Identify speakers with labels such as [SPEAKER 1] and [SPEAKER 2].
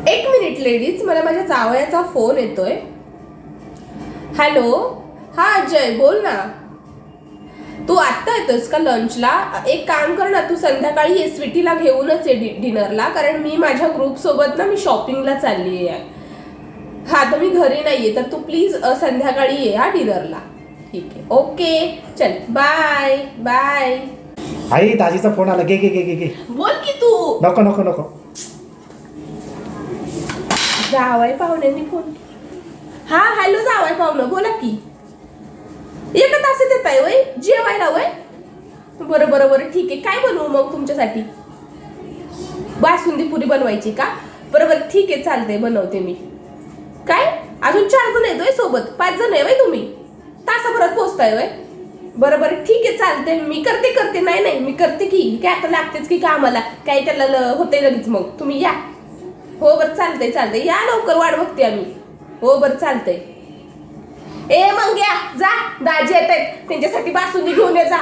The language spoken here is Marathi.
[SPEAKER 1] एक मिनिट लेडीज, मला माझ्या जावयाचा फोन येतोय. हॅलो, हा अजय बोल ना. तू आत्ता येतोस का लंचला? एक काम कर ना, तू संध्याकाळी ये, स्वीटीला घेऊनच ये डिनरला, कारण मी माझ्या ग्रुप सोबत ना मी शॉपिंगला चालली आहे. हा, तर मी घरी नाहीये, तर तू प्लीज संध्याकाळी ये हा डिनरला. ठीक आहे, ओके, चल बाय बाय.
[SPEAKER 2] आई दाजीचा फोन आला. घे घे घे घे घे.
[SPEAKER 1] बोल की तू.
[SPEAKER 2] नको नको नको.
[SPEAKER 1] जावाय पाहुण्यांनी फोन. हा हॅलो जावाय पाहुणं, बोला की. एका तासात येत आहे वय जेवायला? वय बरं बरं बरं, ठीक आहे. काय बनवू मग तुमच्यासाठी? बासुंदी पुरी बनवायची का? बरोबर, ठीक आहे, चालतंय, बनवते मी. काय अजून 4 जण येतोय सोबत? 5 जण आहे वय तुम्ही? तासाभरात पोहोचताय वय? बरं बरं, ठीक आहे, चालतंय. मी करते. नाही मी करते की. काय आता लागतेच की कामाला, काय त्याला होते लगेच. मग तुम्ही या. हो बरं, चालतंय, या लवकर, वाट बघते आम्ही. हो बरं, चालतंय. ए मंग्या, जा, दाजी येत आहेत, त्यांच्यासाठी बासुंदी घेऊन ये जा.